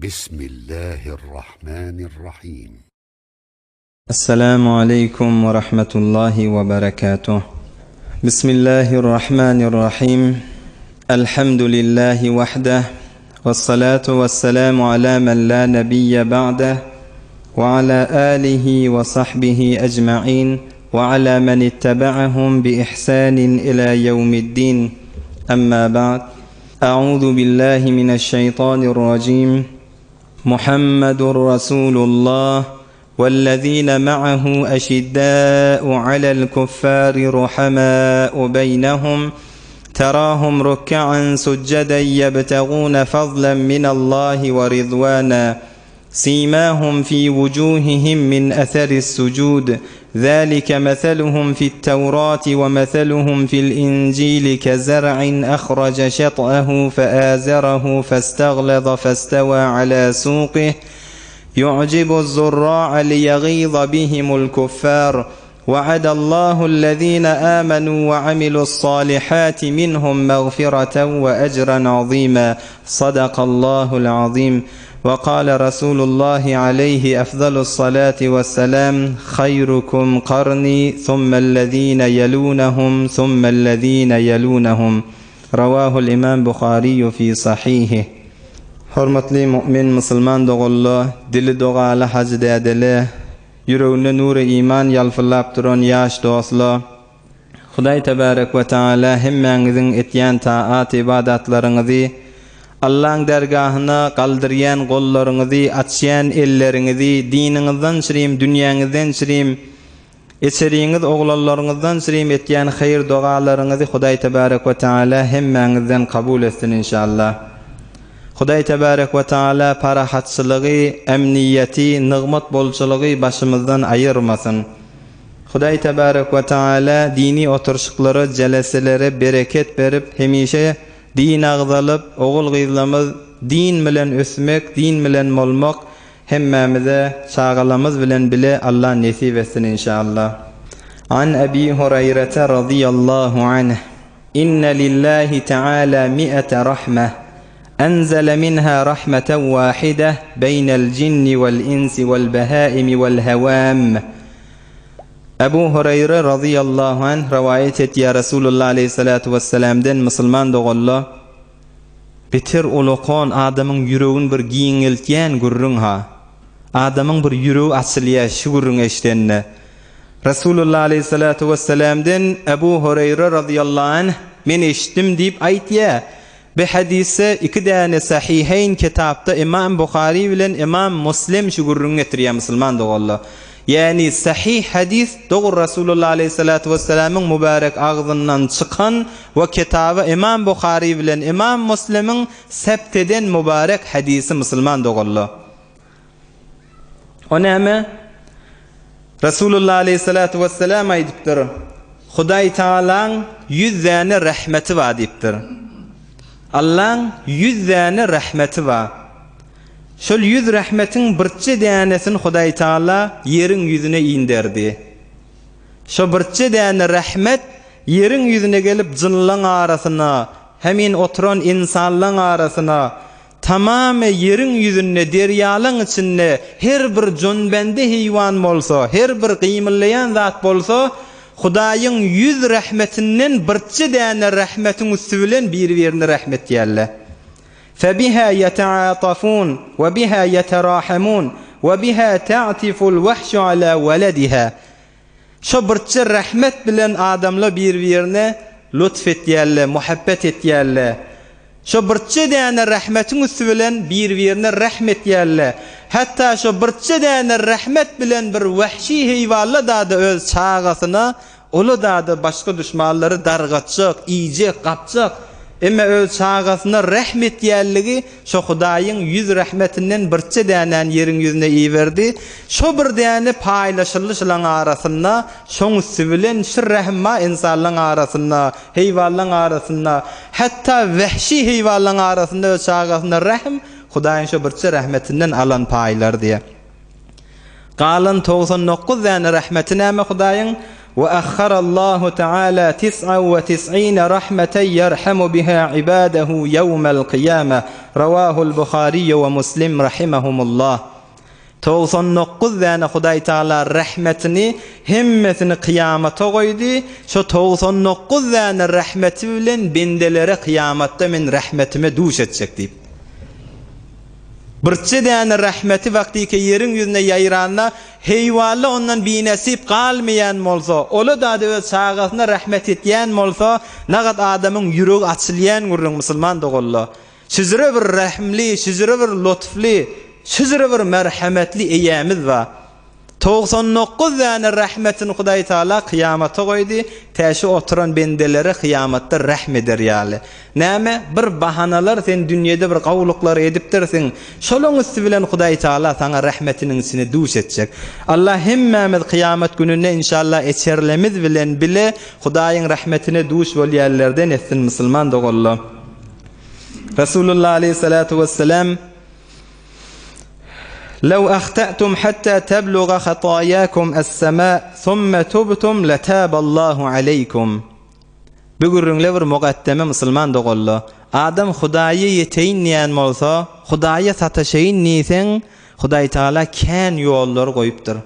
بسم الله الرحمن الرحيم. السلام عليكم ورحمة الله وبركاته. بسم الله الرحمن الرحيم. الحمد لله وحده، والصلاة والسلام على من لا نبي بعده، وعلى آله وصحبه أجمعين، وعلى من اتبعهم بإحسان إلى يوم الدين. أما بعد، أعوذ بالله من الشيطان الرجيم. محمد رسول الله والذين معه أشداء على الكفار رحماء بينهم تراهم ركعا سجدا يبتغون فضلا من الله ورضوانا سيماهم في وجوههم من أثر السجود ذلك مثلهم في التوراة ومثلهم في الإنجيل كزرع أخرج شطأه فآزره فاستغلظ فاستوى على سوقه يعجب الزراع ليغيظ بهم الكفار وعد الله الذين آمنوا وعملوا الصالحات منهم مغفرة وأجرا عظيما. صدق الله العظيم. وقال رسول الله عليه أفضل الصلاة والسلام: خيركم قرني ثم الذين يلونهم ثم الذين يلونهم. رواه الإمام بخاري في صحيحه. Hurmatly mümin musulman dogullu, dili dogaly hac dädeli, yüreğinde nuru iman yalfylap duran ýaş dostlar. Hudaý tebarek we taala hemmeňiziň etýän taat ibadatlaryňyzy, Allah'ın dergahyna galdyrýan gollaryňyzy, açýan elleriňizi, diniňizden şirim, dünýäňizden şirim, içeriňiz oglanlaryňyzdan şirim etýän hayır dogalaryňyzy Hudaý tebarek we taala hemmeňizden kabul etsin inşallah. Hudaý tebarek we taala parahatçylygy, emniyeti, nygmat bolçylygy başymyzdan aýyrmasyn. Hudaý tebarek we taala dini oturşyklary, jeleselere bereket berip hemişe din agdalyp, ogul gyzlamyz din bilen ösmek, din bilen molmak hemmemize çağalamyz bilen bile Allah nesip etsin inşallah. An Abi Hureyre radıyallahu anh: İnne lillahi teala mi'ete rahmeh أنزل منها رحمة واحدة بين الجن والإنس والبهائم والهوام. Ebu Hureyre radıyallahu anh rivayet et ya Resulullah aleyhissalatu vesselam'den musulman dogullu bitir ulukon adamın yüreğin bir giňiltýän gurrun ha. Adamın bir yüreği açylýar şu gurrun eşdenne. Resulullah aleyhissalatu vesselam'den Ebu Hureyre radıyallahu anh men eşitdim diýip aýtýar. Bu hadise iki tane sahihayn kitapta İmam Bukhari bilen İmam Muslim şu gurrun getirýär musulman dogullu. Yani sahih hadis doğru Resulullah aleyhissalatu vesselam'ın mübarek ağzından çıkan ve kitabı İmam Bukhari bilen İmam Muslim'in septeden mübarek hadisi musulman dogullu. O näme? Resulullah aleyhissalatu vesselam aýdypdyr: Hudaý Taala'nın 100 tane rahmeti var diýipdir. Allah'ın 100 tane rahmeti var. Şol 100 rahmetin birçe danesini Hudaý Taala yerin yüzüne indirdi. Şo birçe dane rahmet yerin yüzüne gelip jynlaryň arasyna, hemin oturan insanlaryň arasyna, tamamy yerin yüzüne, derýalyň içinde her bir jonbende heýwan bolsa, her bir gymylýan zat bolsa, Hudaýyň 100 rahmetinden birçe dane rahmetin üstü bilen bir-birine rahmet diýerler. فبها يتعاطفون وبها يتراحمون وبها تعطف الوحش على ولدها. Şo birçe rahmet bilen adamlar bir-birine lütf etýärler, muhabbet etýärler. Şo birçe däne rahmetin üstü bilen bir-birine rahmet etýärler. Hatta şo birçe däne rahmet bilen bir wahşy heýwanlar da öz çağasyna, olu da başga düşmanlary dargatjak, iýjek, gapjak. Emme öz çağasyna rahmet ýerligi şo Hudaýyň 100 rahmetinden birçe dänen yerin yüzüne iýerdi. Şo bir däne paýlaşylyşlaryň arasyna, şoň üstü bilen şu rahma insanlaryň arasyna, heýwanlaryň arasyna, hatda wahşy heýwanlaryň arasyna öz çağasyna rahm Hudaýyň şo birçe rahmetinden alan paýlar diýe. Galan 99 däne rahmeti näme Hudaýyň? وأخر الله تعالى 99 رحمة يرحم بها عباده يوم القيامة رواه البخاري ومسلم رحمهم الله 99 tane Hudaý Taala rahmetini hemmetini kıyamata koydu. Şu 99 tane rahmeti bilen bendelere kıyamatda men rahmetime duş etjek diýip. Birçe däne rahmeti wagtyke ýeriň ýüzüne ýaýranna heýwally ondan binasip galmaýan bolsa, ola da öz çağasyna rahmet etýän bolsa, nagat adamyň ýüregi açylýan gurrun musulman dogolla. Sizre bir rahimli, sizre bir lutfli, sizre bir merhametli eýämiz var. 99 tane rahmetini Hudaý Taala kıyamata koydu. Täşi oturan bendelere kıyamatda rahmet eder ýaly. Näme? Bir bahanalar sen dünýede bir gawluklar edipdirsiň. Şolaň üstü bilen Hudaý Taala sana rahmetiniň içine duş etjek. Allah hemmemiz kıyamat gününe inşallah eçerlemiz bilen bile Hudaýyň rahmetine duş bolýarlardan etsin musulman dogalla. Resulullah aleyhissalatu vesselam لو أخطأتم حتى تبلغ خطاياكم السماء ثم تبتم لتاب الله عليكم. Bugürünle bir muqaddeme musulman dogolla. Adam Hudaýy ýeteýinýän bolsa, Hudaýa sataşaýyn niýsen, Hudaý Taala kän ýollar goýupdyr.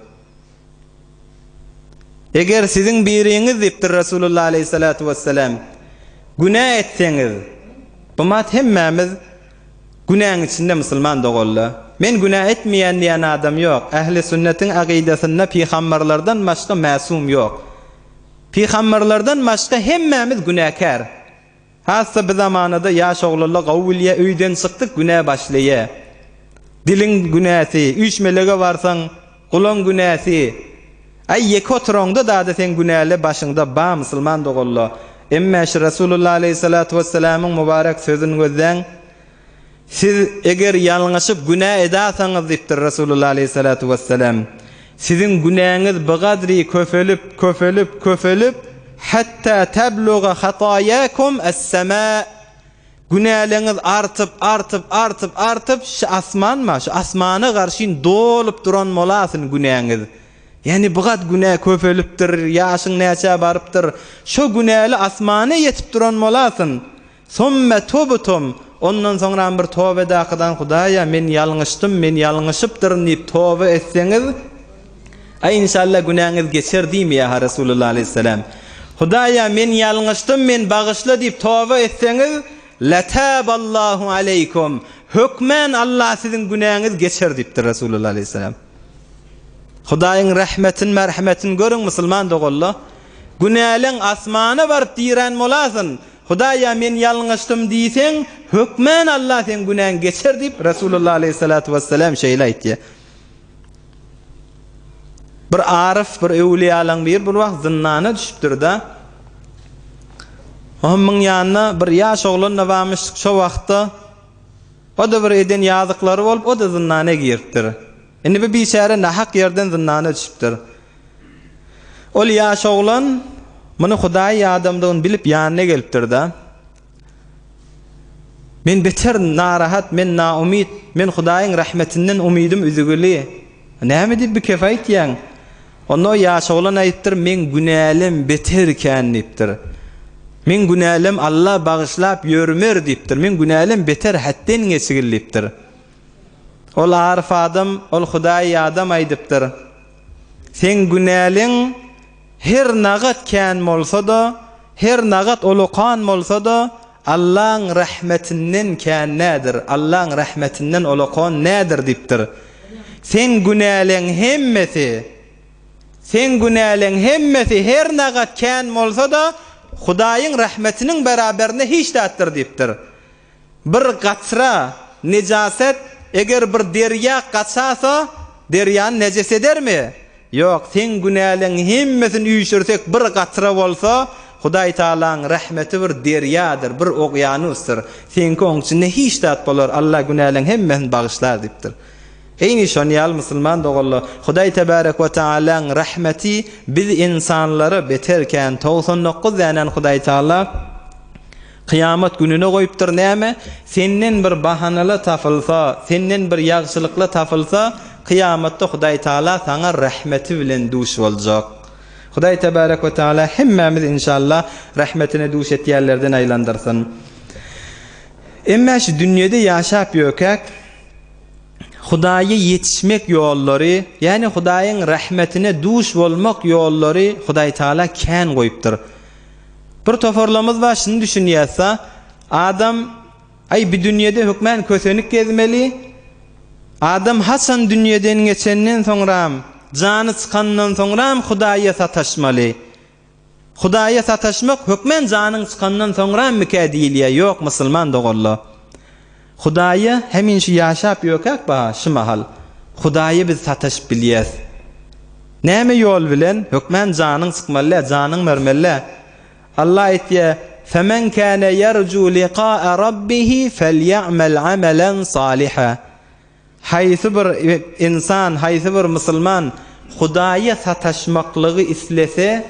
Eger siziň biriňiz dipdir Resulullah aleyhissalatu vesselam, günah etseňiz, bu mat hemmemiz günahın içinde musulman dogolla. Men günah etmeýän diýen adam ýok. Ähli sünnetin aqidasynda peýgamberlerden başga masum ýok. Peýgamberlerden başga hemmemiz günahkar. Hassa bir zamanada ýaş oglully gowulýa öýden çykdyk günah başlaýa. Diliň günäsi, üýçmelege barsaň, gulaň günäsi. Ay ýeki oturanda da sen günäle başyňda ba musulman dogolla. Emma Resulullah aleyhissalatu vesselamyň mübarek sözüni gözden siz eger ýalňyşyp günah edasaňyz diýipdir Resulullah aleyhissalatu vesselam. Siziň günäňiz bigadri köfelip hatta tabluga hatayakum as-sama. Günäliňiz artyp şu asmana garşyn dolup duran bolasyn günäňiz. Yani bigad günah köfelipdir, ýaşyň näçe barypdyr. Şu günäli asmana ýetip duran bolasyn. Summa tubtum. Ondan sonra bir tövbe daqydan Hudaýa men ýalňyşypdyr diýip tövbe etseňiz, ay inşallah günäňiz geçer diými ya Resulullah aleyhissalam. Hudaýa men ýalňyşdym, men bagyşla diýip tövbe etseňiz, lataballahu aleykum. Hükmen Allah siziň günäňiz geçer diýipdir Resulullah aleyhissalam. Hudaýyň rahmetin, merhametin görüň musulman dogolla. Günäliň asmana baryp diýen bolasyn. Hudaýa men ýalňyşdym diýseň, hükmen Allah sen günäň geçer diýip Resulullah aleyhissalatu vesselam şeýle aýtdy. Bir arif, bir ewliýalaň bir wagt zynnana düşüpdir da. Onuň ýanyna bir ýaş oglan näwamış şo wagtda o da bir eden ýazyklary bolup o da zynnana giripdir. Indi bir biçare nahak ýerden zynnana düşüpdir. Ol ýaş oglan muny Hudaý adamdan bilip ýanyna gelipdir da. Men beter narahat, men naumid, men Hudaýyň rahmetinden umidim üzügüli. Näme diýip bir kefayt ýan? Onu ýaş oglan aýtdyr, men günälim beterken diýipdir. Men günälim Allah bagyşlap ýörmer diýipdir. Men günälim beter hatdan geçigil diýipdir. Ol arif adam, ol Hudaý adam aýdypdyr. Sen günäliň her nagat kän bolsa da, her nagat ulukan bolsa da, Allah'ın rahmetinden kän nädir? Allah'ın rahmetinden ulukan nädir diýipdir. Sen günäliň hemmesi her nagat kän bolsa da, Hudaýyň rahmetiniň beraberine hiç datdyr diýipdir. Bir gaçra, nejaset, eger bir derýa gaçasa, derýany nejes edermi? Yok, sen günäliň hemmesini üýşürsek bir gaçra bolsa, Hudaý Taalaň rahmeti bir derýadyr, bir okyanusdyr. Senki oň içinde hiç dat bolar, Allah günäliň hemmesini bagyşlar diýipdir. Eýni şonýal musulman dogalla, Hudaý tebarek we Taalaň rahmeti biz insanlara beterken 99 ýanan Hudaý Taala kıyamet gününe goýupdyr. Näme? Senden bir bahanala tapylsa, senden bir ýagşylykla tapylsa, kıyamatda Hudaý Taala sana rahmeti bilen duş boljak. Hudaý tebarek we taala hemmemiz inşallah rahmetine duş etýärlerden aýlandyrsyn. Emma şu dünýede ýaşap ýökek Hudaýa ýetişmek ýollary, ýani Hudaýyň rahmetine duş bolmak ýollary Hudaý taala kän goýupdyr. Bir toforlamyz bar, şunu düşünýärsa, adam ay bir dünýede hökmen kösenik gezmeli. Adam hasan dünýeden geçenden soňra, jany çykandan soňra Hudaýa sataşmaly. Hudaýa sataşmak hökmen janyň çykandan soňra mükadilýär, ýok musulman dogalla. Hudaýa hemin şu ýaşap ýökek ba, şu mahal. Hudaýa biz sataşyp bilýäs. Näme ýol bilen? Hökmen janyň çykmaly, janyň mermeli. Allah etýär: "Femen kana yerju liqa'a rabbih falyamal amalan salihan." Haýsy bir insan, haýsy bir musulman Hudaýa sataşmaklygy islese,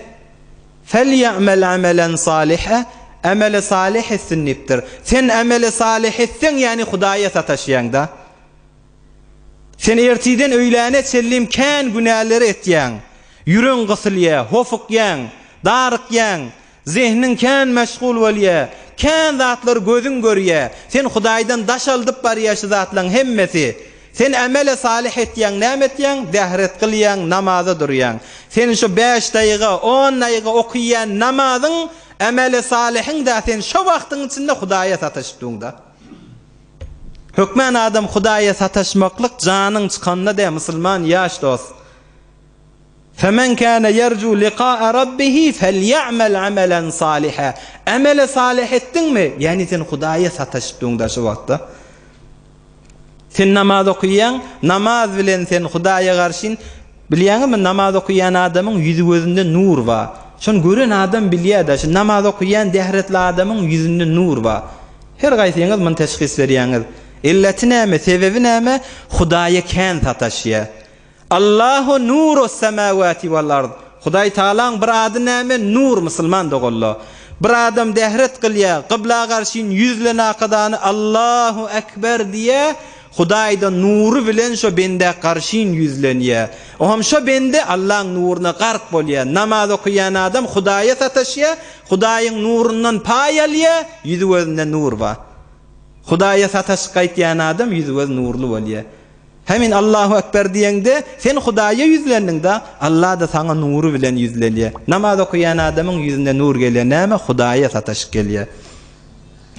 falyamal amalan salihan, ameli salih etsinipdir. Sen ameli salih etsen, yani Hudaýa sataşýaň-da. Sen ertiden öýläne çellim kän günäleri etýäň. Ýüreň gysylýar, hofukýaň, darykýaň, zihnin kän meşgul bolýar, kän zatlar gözüň görýär. Sen Hudaýdan daş aldyp barýar şu zatlaryň hemmesi. Sen ameli salih etýäň, näme etýäň? Dähret kılýaň, namaza durýaň. Sen şu 5 daýyga, 10 daýyga okuýan namazyň ameli salihin da sen şu wagtyň içinde Hudaýa sataşdyňda. Hökmen adam Hudaýa sataşmaklyk janyň çykanda da musulman ýaş dost. Femen kana yerju liqa'a rabbih falyamal amalan salihan. Ameli salih etdiňmi? Yani sen Hudaýa sataşdyňda şu wagtda. Sen namaz okuyan, namaz bilen sen Hudaýa garşyn bilýärmi, namaz okuyan adamyň ýüzi gözünde nur bar. Şon gören adam bilýär-de, şu namaz okuyan dähretli adamyň ýüzünde nur bar. Her gaýsyňyz men teşhis berýäňiz. Illeti näme, sebebi näme? Hudaýa kän sataşýar. Allahu nurus semawati wal ard. Hudaý taalaň bir ady näme? Nur, musulman dogalla. Bir adam dähret kılýar, kıbla garşyn ýüzle naqadany Allahu ekber diye Hudaýda nuru bilen şo bende garşyn ýüzlenýär. O hem şo bende Allah'ın nuruna gark bolýar. Namaz okuyan adam Hudaýa sataşýar, Hudaýyň nurundan pay alýar, ýüzi gözünde nur bar. Hudaýa sataşyp gaýtýan adam ýüzi göz nurlu bolýar. Hemin Allahu ekber diýende sen Hudaýa ýüzlendiň-de, Allah da sana nuru bilen ýüzlenýär. Namaz okuyan adamyň ýüzünde nur gelýär, näme? Hudaýa sataşyp gelýär.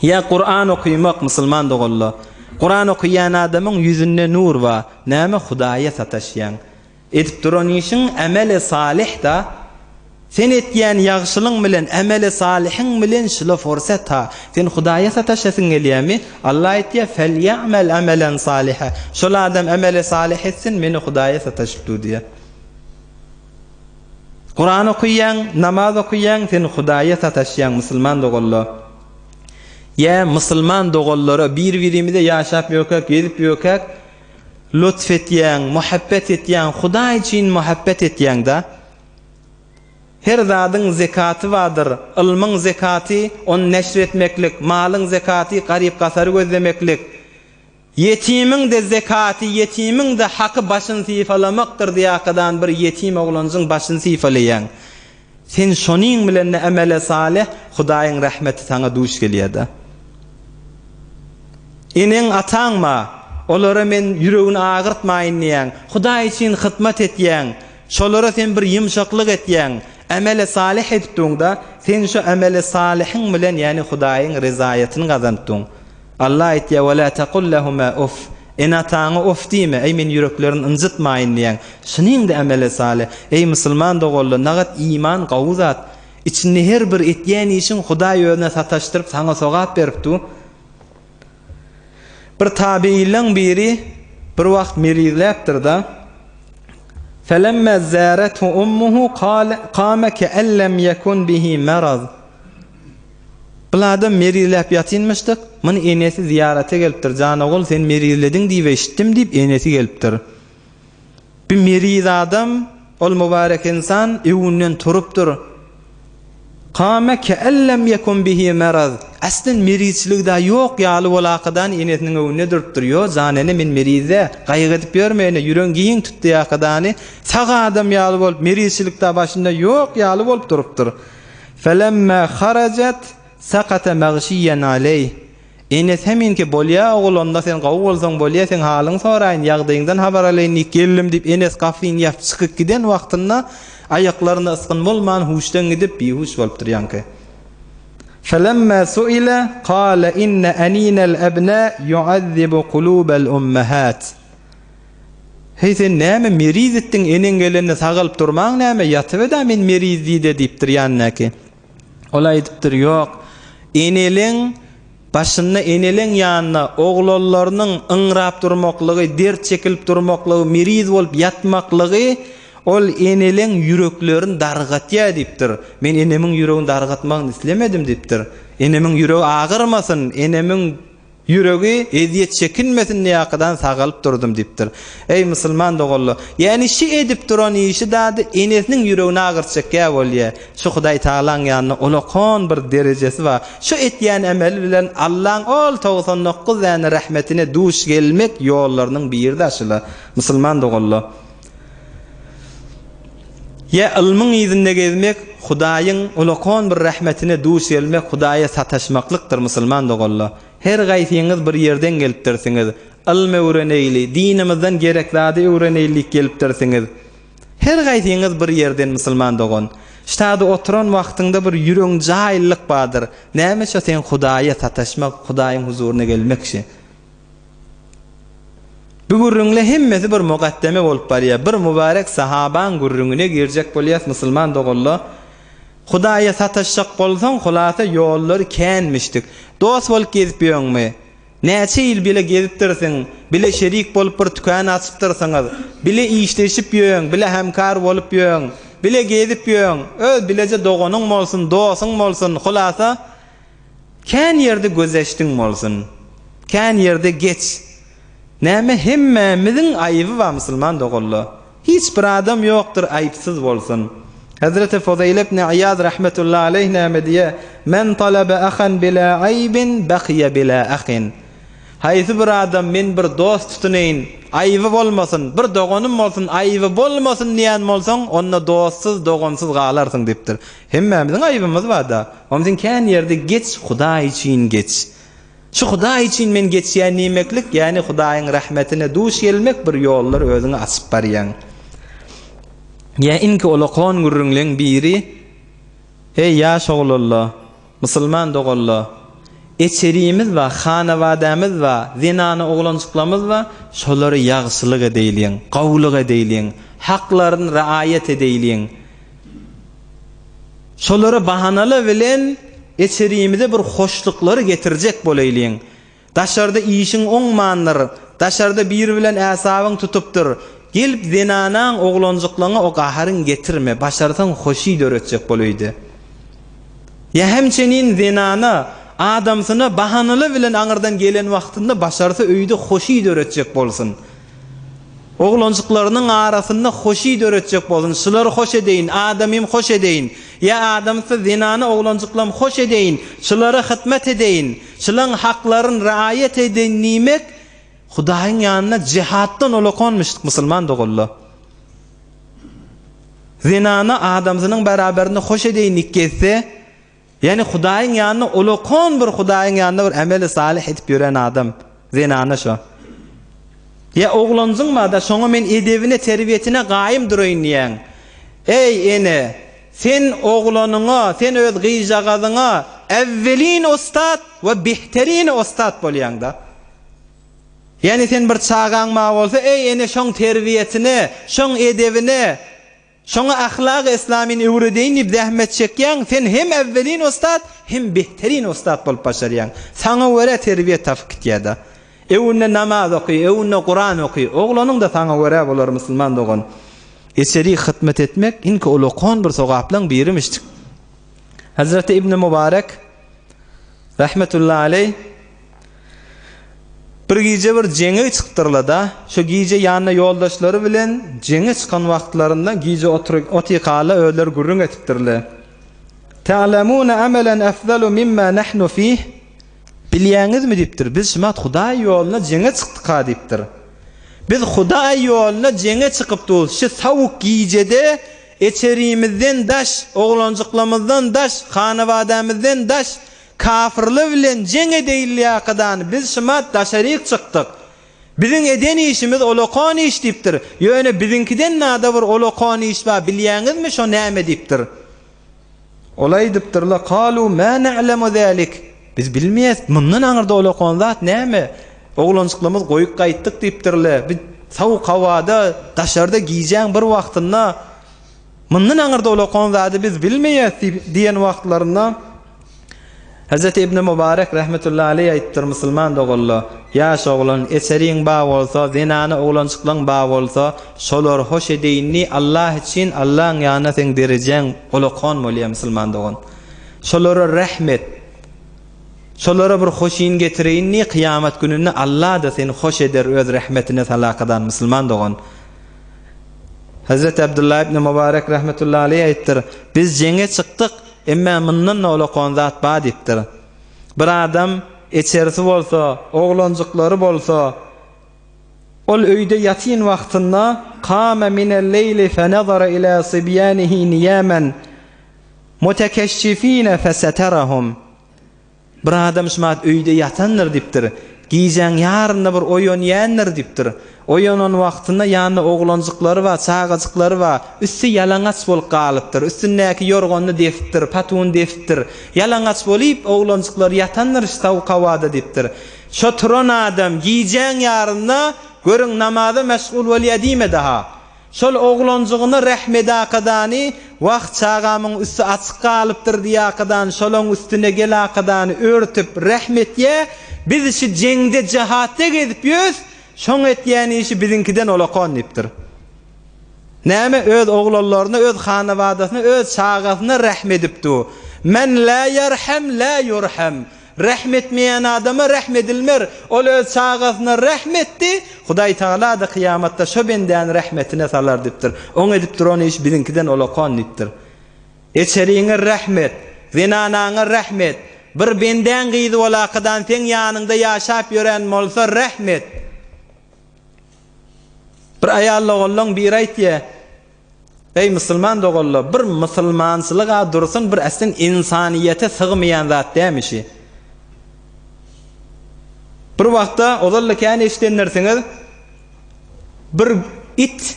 Ya Kur'an okuýmak musulman dogalla. Kur'an okuyan adamyň ýüzünde nur bar, näme? Hudaýa sataşýan. Edip duran işin ameli salih da, sen etýän ýagşylyň bilen ameli salihin bilen şula forsat ta. Sen Hudaýa sataşasyň gelýärmi? Allah etýär: "Felyamal amalan salihan." Şol adam ameli salih etsin, meni Hudaýa sataşdyr diýär. Kur'an okuyan, namaz okuyan, sen Hudaýa sataşýan musulman dogalla. Ya musulman dogollara bir-birimize ýaşap ýökek, gezip ýökek, lütfetýän, muhabbet etýän, Hudaý üçin muhabbet etýän-da. Her zadyň zekaty bardyr. Ilmyň zekaty onu neşr etmeklik, malyň zekaty garyp gasary gözlemeklik. Yetimiň de zekaty, yetimiň de haky başyny syfalamakdyr diýäkadan bir yetim oglanyň başyny syfalaýan. Sen şonyň bilen amele salih, Hudaýyň rahmeti sana duş gelýär-de. Inen ataňma, olara men ýüregini agyrtmaýyn diýän, Hudaý üçin hyzmat etýän, şolara sen bir ýumşaklyk etýän, amele salih etdiňde, sen şu amele salihin bilen yani Hudaýyň rizayatyny gazandyň. Allah etýär: "Wa la taqul lahumā uf." Enataňy of diýme, ey men ýüreklerini injitmaýyn diýän. Şunyň da amele salih. Ey musulman dogalla, nagat iman gawzat. İçinde her bir etýän işin Hudaý ýoluna sataşdyryp sana sogap beripdi. Bir tabiiň biri bir wagt merizläpdir da. Felemma zaratu ummuhu qama ka'an lam yakun bihi marad. Buladam merizläp ýatynmyşdyk. Meni enesi ziyarete gelipdir. Janagol sen merizlediň diýip eşitdim diýip enesi gelipdir. Bir meriz adam, ol mübarek insan ewünden turupdyr. Qama ka'allam yakun bihi marad. Aslın meriçlik da yok ýaly bolaqadan enetiniň öňüne durup durýar. Zanene men merize gaýgydyp bermeyne, ýürek giň tutdy ýakadany. Saga adam ýaly bolup meriçlik da başynda yok ýaly bolup durupdyr. Falamma kharajat saqata maghshiyan aleyh. Enes heminki bolýa oglanda sen gawy bolsaň bolýa sen halyň soraýyn ýagdaýyňdan habar alaýyn geldim dip Enes gafyny ýap çykyp giden wagtynda ayaklaryna ısqyn bolman huşdan gidip bihuş bolup durýanky. Falamma su'ila qala inna aninal abna yu'azzibu qulubal ummahat. Heysen näme meriz etdiň enen gelende sagalyp durmaň näme ýatyp da men meriz diýdi diýipdir ýanyňky. Ola aýdypdyr ýok. Eneliň başyny eneliň ýanyna oglonlarynyň ıňrap durmaklygy, dert çekilip durmaklygy, meriz bolup ýatmaklygy ol eneliň yüreklerini dargatýa diýipdir. Men enemiň yüregini dargatmagyny islemedim diýipdir. Enemiň ýüregi agyrmasyn, enemiň ýüregi eziyet çekinmesin diýäkadan sagalyp durdum diýipdir. Ey musulman dogallar, ýani şi edip duran işi dady enesiniň ýüregine agyrçakka bolýa. Şu Hudaý Taalaň ýanyna ulaqan bir derejesi bar. Şu etýän emel bilen Allahyň ol 99 ýany rahmetine duş gelmek ýollarynyň birinde aşyla. Musulman dogallar. Ya ilmiň ýüzünde gezmek, Hudaýyň ulaqan bir rahmetine duş gelmek, Hudaýa sataşmaklykdyr musulman dogallar. Her gaýsyňyz bir ýerden gelipdirsiňiz. Ilmi öwreneyli, dinimizden gerekli öwreneylik gelipdirsiňiz. Her gaýsyňyz bir ýerden musulman dogan. Ştada oturan wagtynda bir ýüregiň jaýlyk bardyr. Näme şo sen Hudaýa sataşmak, Hudaýyň huzuryna gelmekşi. Bu gurrungle hemmesi bir muqaddeme bolup barýar. Bir mübarek sahabaň gurrunine girjek bolýas musulman dogallar. Hudaýa sataşjak bolsaň, hulasa ýollary känmişdik. Dost bolup gezip ýöňmi? Näçe ýyl bile gezip dursaň, bile şerik bolup bir tükan açyp dursaňyz, bile işleşip ýöň, bile hemkar bolup ýöň, bile gezip ýöň, öz bileje doganyň bolsun, dosyň bolsun, hulasa kän ýerde gözeşdiň bolsun. Kän ýerde geç. Näme hemmemiziň aýyby bar musulman dogallar. Hiç bir adam ýokdur aýypsyz bolsun. Hazreti Fudayl ibn Iyad rahmetullahi aleyh näme diye men talaba ahan bila aybin baqiya bila akhin. Haýsy bir adam men bir dost tutunayn, aýyby bolmasyn, bir doganym bolsun, aýyby bolmasyn diýen bolsaň, onda dostsuz, dogansyz galarsyň diýipdir. Hemmemiziň aýybymyz bar da. Onu sen kän ýerde geç, Hudaý üçin geç. Şu Hudaý üçin men geçýän nimeklik, ýani Hudaýyň rahmetine duş gelmek bir ýollar özüňe açyp barýan. Ya inki ulaqan gurrunleň biri, ey ýaş oglallar, musulman dogallar, eçerimiz we hanawadaymyz we zinany oglançyklarymyz we şolary ýagşylyk edýän, gowlyk edýän, haklaryny raayet edýän. Şolary bahanaly bilen eçerimize bir hoşluklary getirjek bolaýlyň. Daşarda işiň oňmandyr, daşarda biri bilen äsabyň tutupdyr. Gelip zinanaň oglanjyklaryna o gaharyň getirme, başarsaň hoşy döretjek bolýdy. Ya hemçenin zinana adamsyna bahanaly bilen aňyrdan gelen wagtynda başarsa öýde hoşy döretjek bolsun. Oglanjyklarynyň arasynda hoşy döretjek bolsun. Şulary hoş edeýin, adamym hoş edeýin. Ya adamsy zinany oglanjyklam hoş edeýin, şulary hytmat edeýin, şularyň haklaryny raayet edeýin nimek Hudaýyň ýanyna cihatdan ulaqanmışdyk musulman dogallar. Zinany adamsynyň beraberinde hoş edeýin ikgese, ýani Hudaýyň ýanyna ulaqan bir Hudaýyň ýanyna bir ameli salih edip ýören adam zinany şo. Ya oglanjyňma da şoňa men edebine, terbiýetine gaýym duraýyn diýen. Ey ene, sen oglanyňa, sen öz gyjagazyňa evvelin ustad we behterin ustad bolýanda. Yani sen bir çağanma bolsa, ey ene şoň terbiýetine, şoň edebine, şoň ahlak-ı İslamiň öwredeýin diýip zähmet çekýän, sen hem evvelin ustad, hem behterin ustad bolup başarýan. Saňa göre terbiýet tafkitýärda. Ewne namaz oky, ewne Qur'an oky, oglanyň da saňa göre bolar musulman dogan. Eseri hytmat etmek inki ulaqan bir sowaplyň birimişdik. Hazreti İbn Mübarek rahmetullahi aleyh bir gece bir jeňe çykdyrlar da, şu gece ýanyna ýoldaşlary bilen jeňe çykan wagtlarynda gece otykaly öýler gürrüň etipdirler. ta'lamuna amalan afdalu mimma nahnu fih. Bilýäňizmi dipdir. Biz şumat Hudaý ýoluna jeňe çykdyk ha dipdir. Biz Hudaý ýoluna jeňe çykypdyk. Şu sawuk gijede eçerimizden daş, oglanjyklarymyzdan daş, hanawadamyzdan daş, kafirli bilen jeňe diýilýärkadan biz şumat daşaryk çykdyk. Biziň eden işimiz olokon iş dipdir. Ýöne bizinkiden nada bir olokon iş bar. Bilýäňizmi şo näme dipdir? Olay dipdirler. Qalu ma na'lamu zalik. Biz bilmeýäs. Mundan aňyrda olokon zat näme? Oglanjyklarymyz goýup gaýtdyk dipdirler. Biz sawuk hawada, daşarda giýjäň bir wagtynda mundan aňyrda olokon zaty biz bilmeýäs diýen wagtlarynda Hazreti İbn Mübarek rahmetullahi aleyh aýtdyr musulman dogallar. Ýaş oglan eseriň ba bolsa, zinany oglançyklaň ba bolsa, şolar hoş edýänni Allah için Allah'ın ýanyna sen derejäň olokon bolýar musulman dogan. Şolara rahmet. Şolara bir hoşyn getireýänni kıyamet gününde Allah da seni hoş eder öz rahmetine salakadan musulman dogan. Hazreti Abdullah ibn Mübarek rahmetullahi aleyh aýtdyr. Biz jeňe çykdyk. Emma mundan olokon zat ba dipdir. Bir adam eçerisi bolsa, oglanjyklary bolsa, ol öýde ýatyn wagtynda qama minel leyli fa nazara ila sibyanihi niyaman mutakashshifina fasatarahum. Bir adam şumat öýde ýatandyr dipdir. Giýjäň ýarynda bir oýun ýandyr dipdir. Oýunan wagtynda ýany oglanjyklary we çağajyklary we üstü ýalaňaç bolup galypdyr. Üstündäki ýorgony defipdir, patun defipdir. Ýalaňaç bolup oglanjyklary ýatandyr şawk hawada dipdir. Şo turan adam giýjäň ýarynda görüň namaza meşgul bolýadym daha. Şol oglanjygyny rahmedakadany wagt çagamyň üstü açyk galypdyr diýakadan şolaň üstüne gelakadany örtüp rahmetye biz şu jeňde jahatda gezip ýöz. Şoň etýän işi bizinkiden olokon dipdir. Näme öz oglanlaryna, öz hanawadasyna, öz çağasyna rahmet edipdi. Men la yerham la yurham. Rahmetmeýän adama rahmedilmer. Ol öz çağasyna rahmetdi. Hudaý Taala da kıyamatda şo benden rahmetine salar dipdir. Oň edip duran iş bizinkiden olokon dipdir. Eçeriňe rahmet, zinanaňa rahmet. Bir benden gyzy bolakadan sen ýanynda ýaşap ýören bolsa rahmet. Bir ayalla oğlan bir aýtdy. Ey musulman dogallar, bir musulmançylyga dursun bir aslyn insaniýete sygmaýan zat dämişi. Bir wagtda ozalla kän eşdenlersiňiz bir it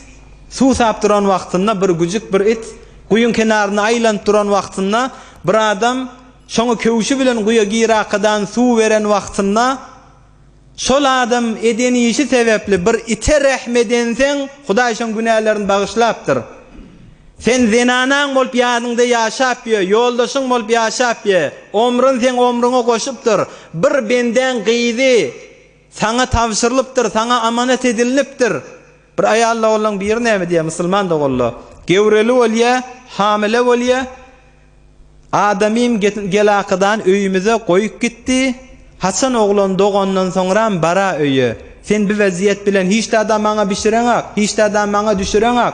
suw sap duran wagtynda bir güjük bir it guýun kenaryna aýlanyp duran wagtynda bir adam şoňa köwüşi bilen guýa girakadan suw beren wagtynda şol adam edeni işi sebepli bir ite rahmedensen Hudaý şoň günahlarını bagyşlapdyr. Sen zinanaň bolup ýanynda ýaşap ýö, ýoldaşyň bolup ýaşap ýö, omrun sen omruňa goşupdyr. Bir benden gyzy sana tawşyrylypdyr, sana amanat edilipdir. Bir aýalla bolan bir näme diýär musulman dogallar. Gewreli bolýa, hamile bolýa. Adamym gelakadan öýümize goýup gitdi. Hasan oglan dogandan soňra bara öýe. Sen bir weziyet bilen hiç de adam maňa bişireňak, hiç de adam maňa düşüreňak.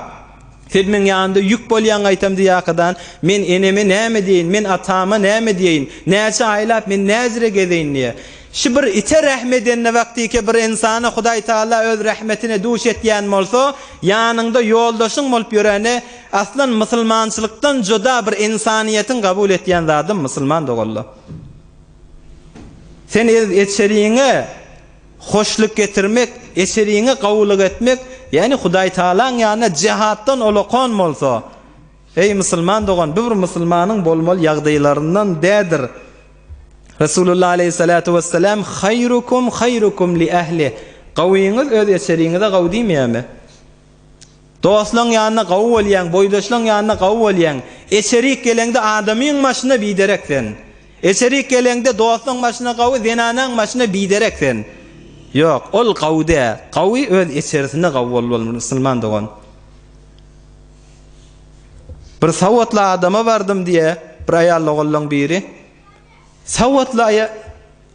Sen men ýanynda ýük bolýan aýtam diýakadan men enemi näme diýin, men atama näme diýin, näçe aýlap men näzire gezeýin diýe. Şu bir ite rahmetine wagtyke bir insany Hudaý Taala öz rahmetine duş etýän bolsa, ýanynda ýoldaşyň bolup ýöreni aslan musulmançylykdan joda bir insaniýetin kabul etýän zatym musulman dogallar. Sen eçeriňe hoşluk getirmek, eçeriňe gawulyk etmek, yani Hudaý Taalaň ýanyna jihatdan olokon bolsa, ey musulman dogan, bir musulmanyň bolmaly ýagdaýlaryndan dädir. Resulullah aleyhissalatu vesselam hayrukum li ahli. Gawyňyz öz eçeriňizde gaw diýmeýärmi? Dostlaň ýanyna gaw bolýan, boýdaşlaň ýanyna gaw bolýan. Eçerik gelende adamyň maşyna bidereksen. Eçerik gelende dostlaň maşyna gaw, zenanaň maşyna bidereksen. Yok, ol gawda. Gawy öz eçerisinde gaw bolmaly musulman dogan. Bir sawatly adama bardım diye bir aýalla gollan biri. Sawatly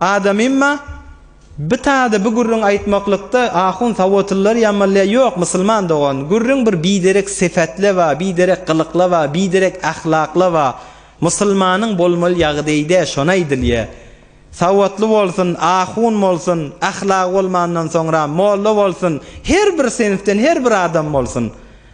adamymma bitade bu gurrun aýtmaklykda ahun sawatlylar ýamallar ýok musulman dogan. Gurrun bir biderek sifatly we biderek kılykly we biderek ahlakly we musulmanyň bolmaly ýagdaýda şona aýdylýa. Sawatly bolsun, ahun bolsun, ahlak bolmandan soňra molla bolsun, her bir senifden her bir adam bolsun.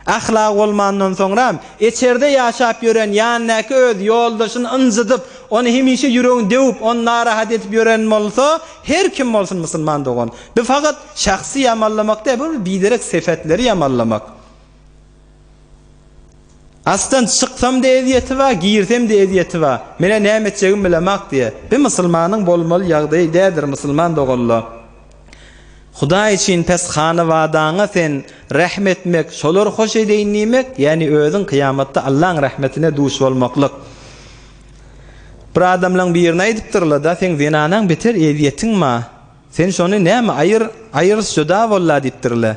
Ahlak bolmandan soňra içerde ýaşap ýören ýanyňky öz ýoldaşyny ynjydyp, onu hemişe ýüregiň dewip, onu narahat etip ýören bolsa, her kim bolsun musulman dogan. Bu fakat şahsy ýamallamak da, bu biderek sefetleri ýamallamak. Aslan çıksam da eziyeti var, girsem de eziyeti var. Mene näme etjegim bilemek diye. Bir musulmanyň bolmaly ýagdaýydyr musulman doganla. Hudaý için pes hanawadaňa sen rahmetmek, şolar hoş edeýinmek, ýani özüň kıyamatda Allahyň rahmetine duş bolmaklyk. Bir adamlaň birine aýdypdyrlar da, sen zinanyň beter eziyetiň ma? Sen şonu näme aýyrys juda bolla diýipdirler.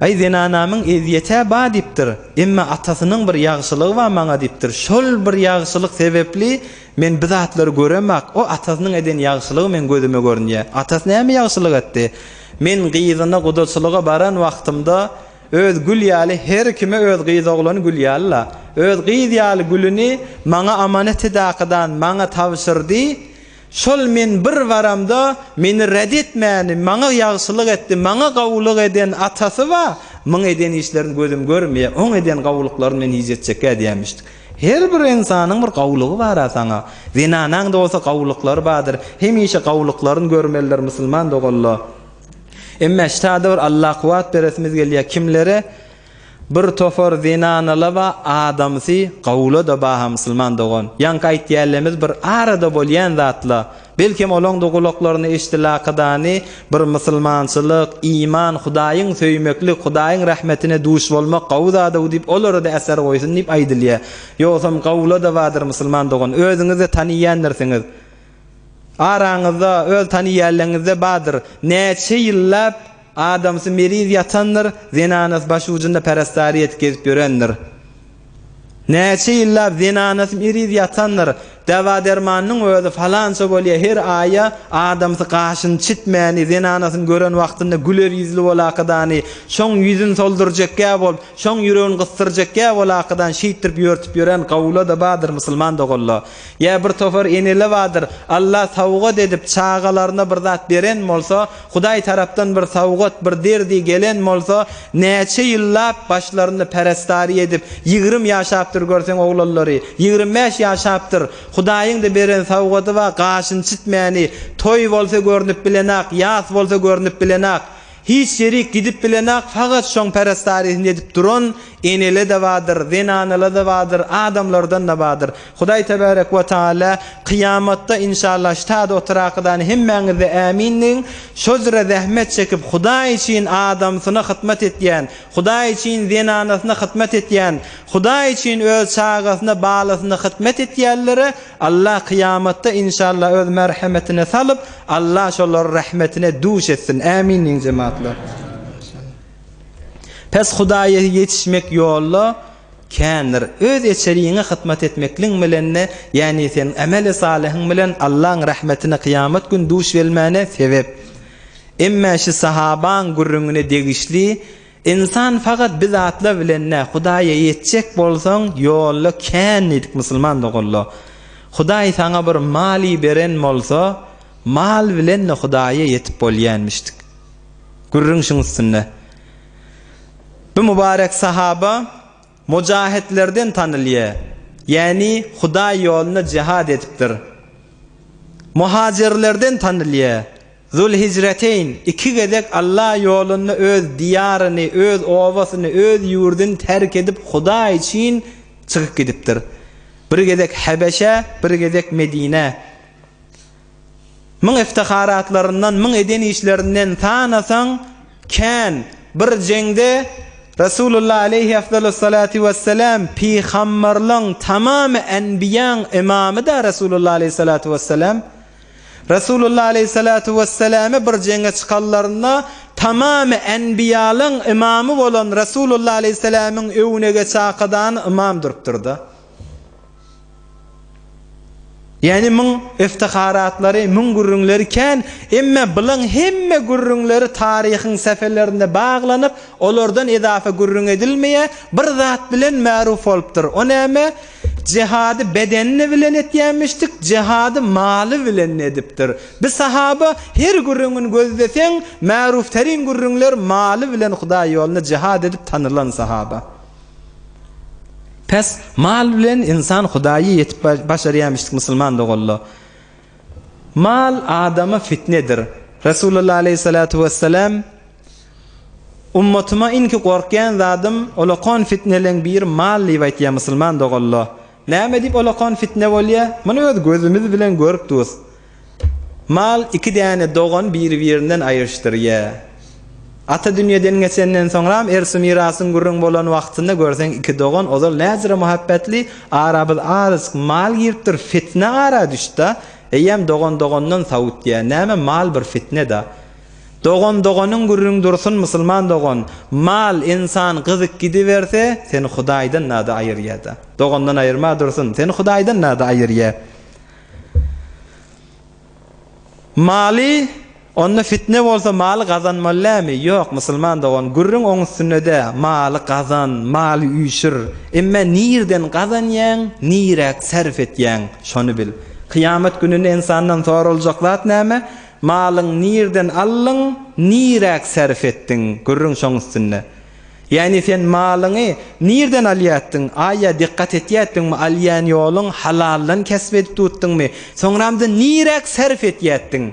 Ay zinanamyň eziyete ba diýipdir. Emma atasynyň bir ýagşylygy bar maňa diýipdir. Şol bir ýagşylyk sebepli men bu zatlary göremek, o atasynyň eden ýagşylygy men gözüme görnýär. Atasy näme ýagşylyk etdi? Men gyzyna gudurçylyga baran wagtymda öz gül ýaly her kime öz gyzy oglany gül ýalyla. Öz gyzy ýaly gülüni maňa amanet edäkidan maňa tawşyrdy. Şol men bir varamda meni red etmäni, maňa ýagşylyk etdi, maňa gawulyk eden atasy wa, maň eden işlerini gözüm görmeýär, oň eden gawulyklaryny men hizetjekkä diýmişdik. Her bir insanyň bir gawulygy bar asaňa. Zinanaň da bolsa gawulyklary bardyr. Hemişe gawulyklaryny görmeliler musulman doganlar. Emma ştada bir Allah kuwat beresimiz gelýär kimlere? Bir tofor zinanaly we adamsy gawuly da baha musulman dogan. Ýanky aýtýarlarymyz bir arada bolýan zatlar. Belki olaň dogulaklaryny eştilakydany bir musulmançylyk, iman, Hudaýyň söýmeklik, Hudaýyň rahmetine duş bolmak gawzada diýip olary da eser goýsun diýip aýdylýar. Ýogsam gawuly da bardyr musulman dogan. Özüňizi taniýandyrsynız. Araňyzda öz taniýanlygyňyzda bardyr. Näçe ýyllap adamsy meriz ýatandyr, zinanys baş ucunda perestari etkizip ýörendir. Näçe ýyllap zinanys meriz ýatandyr, dawa dermanyň özü falança bolýar, her aýa adamsy gaşyny çitmäni, zinanasyny gören wagtynda güler ýüzlü bolakydany, şoň ýüzüni soldurjekkä bolup, şoň ýüregini gysdyrjekkä bolakdan şeýtirip ýörtüp ýören gawula da bardyr musulman doganlar. Ýa bir tofer eneli bardyr, Allah sawgat edip çağalaryna bir zat beren bolsa, Hudaý tarapdan bir sawgat, bir derdi gelen bolsa, näçe ýyllap başlaryny perestari edip 20 ýaşapdyr görseň oglallary, 25 ýaşapdyr. Hudaýyň da beren sawgaty we gaşyny çitmäni, toy bolsa görnüp bilenak, ýas bolsa görnüp bilenak, hiç ýerik gidip bilenak, fakat şoň perestariýetini edip duran enele de bardyr, zinanaly da bardyr, adamlardan da bardyr. Hudaý tebarek we taala kıyamatda inşallah ştada oturakydan hemmeňizi äminliň, şozra zähmet çekip Hudaý üçin adamsyna hyzmat etýän, Hudaý üçin zinanasyna hyzmat etýän, Hudaý üçin öz çağasyna baglasyna hyzmat etýänlere Allah kıyamatda inşallah öz merhametine salyp, Allah şolary rahmetine duş etsin. Äminliň cemaatler. Pes Hudaýa ýetişmek ýolla kändir. Öz eçeriňe hyzmat etmekliň bilen, ýani sen amel salihiň bilen Allahyň rahmetine kıyamat gün duş welmäne sebep. Emma şu sahabaň gurrüňine degişli insan fakat bizatla bilen Hudaýa ýetjek bolsaň ýolla kändik musulman doganlar. Hudaý saňa bir mali beren bolsa, mal bilen Hudaýa ýetip bolýanmışdyk. Gurrüň şuňsynda. Bu mübarek sahaba mujahidlerden tanylýar. Yani Hudaý ýoluna jihad etipdir. Muhajirlerden tanylýar. Zulhicreteyn iki gedek Allah ýoluna öz diýaryny, öz owasyny, öz ýurdini terk edip Hudaý üçin çykyp gidipdir. Bir gedek Habeşe, bir gedek Medine. Müň iftiharatlaryndan, müň eden işlerinden tanasaň kän bir jengde Rasulullah aleyhi afdalus salatu vesselam peygamberliň tamamy enbiýaň imamy da Rasulullah aleyhi salatu vesselam. Rasulullah aleyhi salatu vesselam bir jenge çykanlarynda tamamy enbiýalyň imamy bolan Rasulullah aleyhi salamyň öwüne çakadan imam durupdyrdy. Yani müň iftiharatları, müň gurrüňleri kän, emma bilen hemme gurrüňleri taryhyň seferlerinde baglanyp, olardan edafa gurrüň edilmeýe bir zat bilen ma'ruf bolupdyr. O näme? Cihadı bedenini bilen etýänmişdik, cihadı maly bilen edipdir. Bir sahaba her gurrunun gözlesen, ma'rufterin gurrunlar maly bilen Hudaý ýoluna cihad edip tanılan sahaba. Pes mal bilen insan Hudaýy yetip başarýanmışdyk musulman dogully. Mal adama fitnedir. Resulullah aleyhissalatu vesselam ummatıma inki korkyan zadım olaqan fitneleň bir mal diýip aýtýar musulman dogully. Näme diýip olaqan fitne bolýar? Muny öz gözümiz bilen görüp durýar. Mal iki däne dogan bir-birinden aýyrşdyrýar. Ata dünýeden geçenden soňra ersi mirasyň gurrun bolan wagtynda görseň iki dogan ozal näzire muhabbetli arabyl arys mal giripdir, fitne ara düşdi. Eýem dogan-dogandan sawutýar. Näme mal bir fitne da. Dogan-doganyň gurrun dursun musulman dogan. Mal insan gyzyk gidiberse, seni Hudaýdan nada aýyrýar da. Dogandan aýyrma dursun, seni Hudaýdan nada aýyrýar. Mali onna fitne bolsa maly gazanmalymy? Ýok, musulman dogan gurrun oň üstünde maly gazan, maly üýşür. Emma nirden gazanýan, nirek serf etýän, şonu bil. Kıyamet gününde insandan sorulacaklar näme? Malyň nirden allyň, nirek serf etdiň, gurrun şoň üstünde. Yani sen malyňy nirden alýatdyň? Aýa dikkat etýätdiňmi? Alýan ýolyň halaldan kesbedip tutdyňmy? Soňramda nirek serf etýätdiň?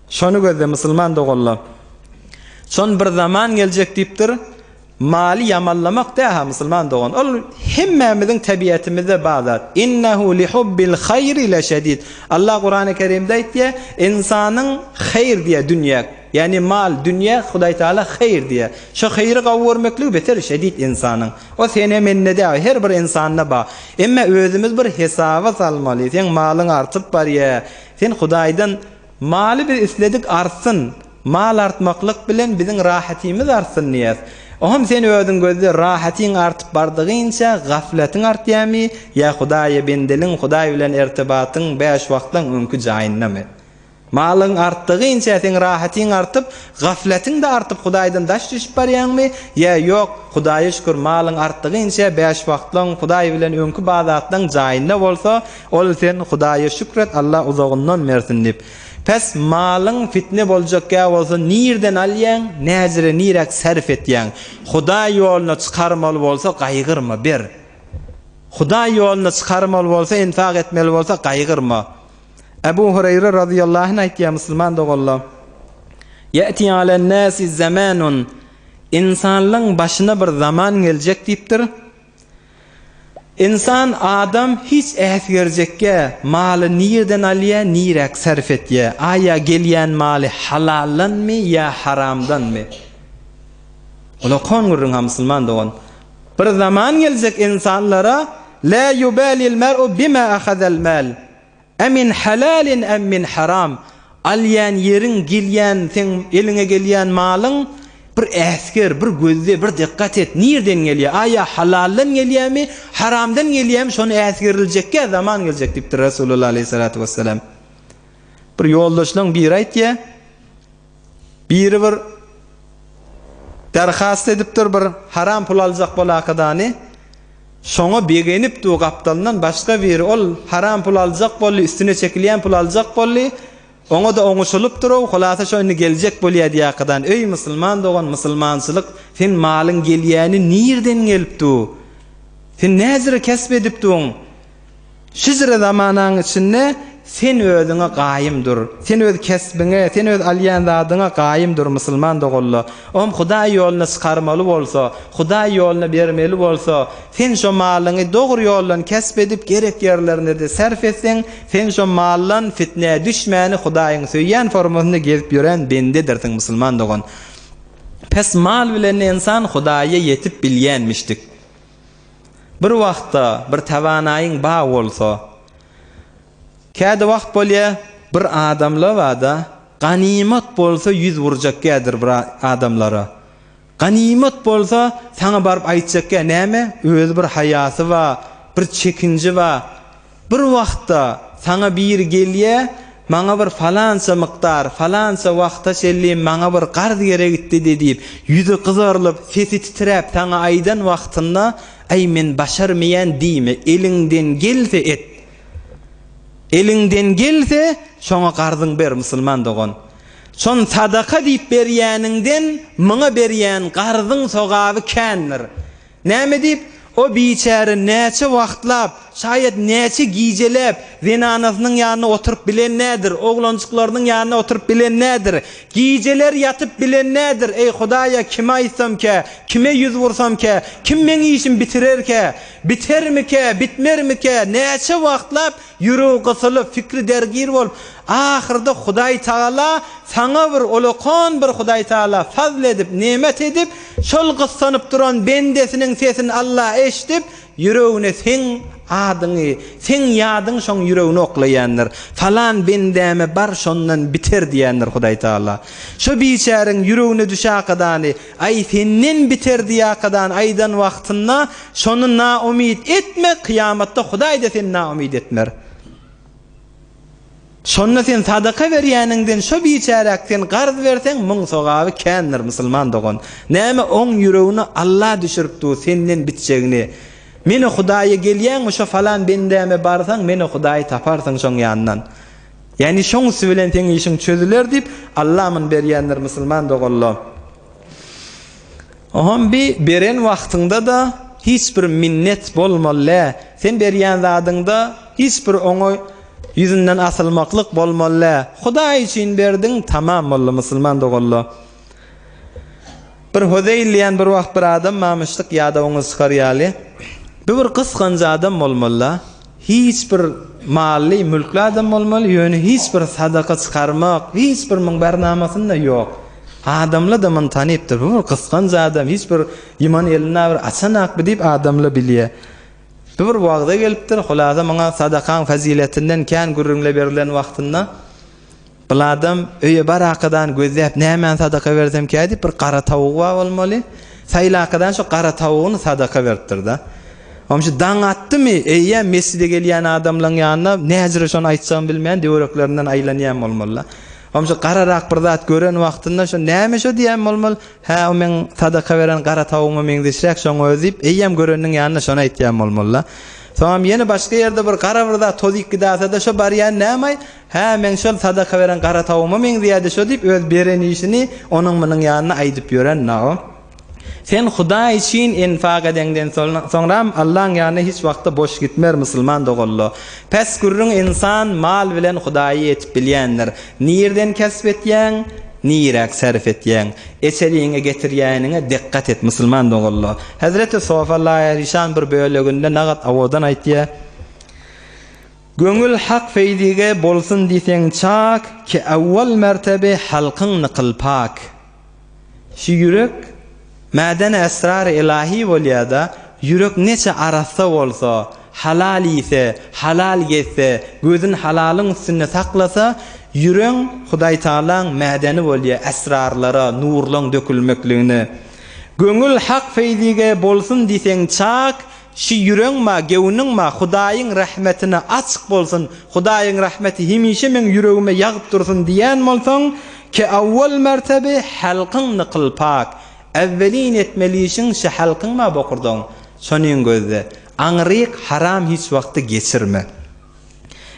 Şonu gözle musulman dogully. Şon bir zaman geljek diýipdir. Mali yamallamak da musulman dogan. Ol hemmemizin tabiatimizde bazat. Innehu li hubbil hayri la şedid. Allah Kur'an-ı Kerim'de aýtdy, insanyň hayr diýe dünýä, yani mal, dünýä Hudaý Taala hayr diýe. Şo hayry gawurmaklyk beter şedid insanyň. O sene mennede her bir insanyna ba. Emma özümüz bir hesaba salmaly. Sen malyň artyp barýa. Sen Hudaýdan maly bir isledik artsyn. Mal artmaklyk bilen biziň rahatymyz artsyn niýet. Oham sen özüň gözde rahatyň artyp bardygynça gafletiň artýarmy? Ya Hudaýa bendeliň Hudaý bilen irtibatyň 5 wagtdan öňkü jaýynamy? Malyň artdygynça sen rahatyň artyp, gafletiň de artyp Hudaýdan daş düşüp barýarmy? Ya ýok, Hudaýa şükür malyň artdygynça 5 wagtdan Hudaý bilen öňkü bazatdan jaýynda bolsa, ol sen Hudaýa şükret, Allah uzagyndan mersin dip. Pes malyň fitne boljak bolsa nirden alýan, näzire nirek serf etýän. Hudaý ýoluna çykarmaly bolsa gaýgyrma ber. Hudaý ýoluna çykarmaly bolsa, infaq etmeli bolsa gaýgyrma. Ebu Hurayra radıyallahu anh aýtýar musulman dogully. Ya'ti alen nasi zamanun, insanlyň başyna bir zaman geljek diýipdir. İnsan adam hiç äsgerjekke maly nirden alýar, nirek serf etýär. Aýa gelýän maly halallanmy ya haramdanmy? Ola koňurun musulman dogan. Bir zaman geljek insanlara la yubalil mar'u bima akhadhal mal. Amin halalin am min haram. Alýan ýeriň gelýän, sen eline gelýän malyň bir äsker, bir gözde, bir dikkat et. Nirden gelýär? Aýa halaldan gelýärmi, haramdan gelýärmi? Şonu äsgeriljekke zaman geljek diýipdir Resulullah aleyhissalatu vesselam. Bir ýoldaşlaryň biri aýtdy, biri bir derhast edipdir bir haram pul aljak bolakadany. Şoňa begenip du gapdalyndan başga biri ol haram pul aljak bolly, üstüne çekilýän pul aljak bolly. Oňa da oňuşulyp durýar, holata şonu geljek bolýar diýakadan. Öý musulman dogan, musulmançylyk, sen malyň gelýäni nirden gelipdi? Sen näzire kesbedipdiň? Şizre zamanyň içinde sen özüňe gaýymdyr. Sen öz kesbiňe, sen öz alýan zadyňa gaýymdyr musulman dogully. Om Hudaý ýoluna çykarmaly bolsa, Hudaý ýoluna bermeli bolsa, sen şo malyňy dogry ýoldan kesbedip gerek ýerlerinde de serf etseň, sen şo mallan fitne düşmäni Hudaýyň söýýän formasyna gelip ýören bendedirsiň musulman dogan. Pes mal bilen insan Hudaýa yetip bilýänmişdik. Bir wagtda bir tawanaýyň ba bolsa, käde wagt bolýar bir adamlar wada ganimat bolsa 100 wurjakkadir bir adamlara. Ganimat bolsa saňa baryp aýtjakka näme? Özü bir haýasy we bir çekinji we bir wagtda saňa bir gelýär, maňa bir falança mykdar, falança wagtda şelli maňa bir garz gerekdi diýip, ýüzi gyzarylyp, sesi titrep saňa aýdan wagtynda ay men başarmayan diýme, elinden gelse et. Elinden gelse şoňa garzyň ber musulman dogon. Şon sadaka diýip berýäninden muňa berýän garzyň sogaby kändir. Näme diýip o biçäre näçe wagtlap, şaýat näçe gijelep zinanasynyň ýanyna oturup bilen nädir? Oglançyklarynyň ýanyna oturup bilen nädir? Gijeler yatyp bilen nädir? Ey Hudaýa, kime aýtsamke, kime ýüz wursamke, kim meni işim bitirerke, bitermike, bitmermike, näçe wagtlap ýüregi gysylyp, fikri dergir bolup, ahyrda Hudaý Taala saňa bir olokon bir Hudaý Taala fazl edip, nemet edip, şol gyssanyp duran bendesiniň sesini Allah eşitip, yüreğine sen adyny, sen ýadyň şoň yüreğine oklaýandyr. Falan bendeme bar şondan biter diýendir Hudaý Taala. Şo biçäreň yüreğine düşäkadany, ay senden biter diýäkadan aýdan wagtynda şonu na umid etme, kıyamatda Hudaý da seni na umid etmer. Şonna sen sadaka berýäninden şo biçärek sen garz berseň muň sogaby kändir musulman dogon. Näme oň yüreğine Allah düşüripdi senden bitjegini. Meni Hudaýa gelýän şo falan bendeme barsaň meni Hudaý taparsaň şoň ýandan. Ýani şoňsy bilen teň işiň çözüler diýip Allah men berýändir musulman dogonlar. Oham bi beren wagtynda da hiç bir minnet bolmaly. Sen berýän zadyňda hiç bir oňa yüzünden asılmaklık bolmaly. Hudaý için berdiň, tamam bolly musulman dogonlar. Bir Hudayl diýen bir wagt bir adam mamışlyk ýa-da oňa çykarýaly. Bir kıskanca adam bolmaly. Hiç bir mally, mülkli adam bolmaly. Ýöne hiç bir sadaka çykarmak, hiç bir müň barnamasynda ýok. Adamla da men tanypdyr. Bir kıskanca adam, hiç bir iman eline bir açanak diýip adamla bilýär. Bir wagda gelipdir, hulasa maňa sadakan faziletinden kän gürrüňle berilen wagtynda bu adam öýe barakadan gözläp näme sadaka bersem kädi bir qara tawuk bolmaly. Saýlakadan şu qara tavugyny sadaka beripdir-de. Omşu daň atdymy? Eýe mescide gelýän adamlaryň ýanyna näzire şonu aýtsam bilmeýän döwreklerinden aýlanýan bolmaly. Omşu qararak bir zat gören wagtynda şu näme şu diýen bolmaly? Ha, o men sadaka beren qara tawygymy meňde şirek şoňa özüp, eýem göreniň ýanyna şonu aýtýan bolmaly. Soňam ýene başga ýerde bir qara bir zat tozyk gidasa-da şu barýan näme? Ha, men şol sadaka beren qara tawygymy meňde ýa-da şu diýip öz beren işini onuň meniň ýanyna aýdyp ýören näme? Sen Hudaý için infaq edenden soňra Allahyň ýanyna hiç wagtda boş gitmer musulman dogonlar. Pes gürrüň insan mal bilen Hudaýy etip bilýändir. Nirden kesip etýän, nirek sarf etýän. Eseliňe getirýäniňe diqqat et musulman dogonlar. Hazreti Sofallah Rişan bir böleginde nagat awodan aýtdy. Göňül hak feýdige bolsun diýseň çak ki awwal mertebe halkyň qılpak. Şu ýürek Mäden esrar ilahi bolýada, ýürek neçe arasa bolsa, halal ise, halal getse, gözün halalyň üstünde saklasa, ýürek Hudaý Taalaň mädeni bolýar, esrarlara, nurlaň dökülmekligini. Göňül hak feýdige bolsun diýseň çak, şu ýürek ma, gewniň ma Hudaýyň rahmetine açyk bolsun, Hudaýyň rahmeti hemişe men ýüregime ýagyp dursun diýen bolsaň, ki awwal mertebe halkyň qılpak. Evvelin etmelişin şu halkın ma bokurdan şonun gözde anryk haram hiç vakti geçirme.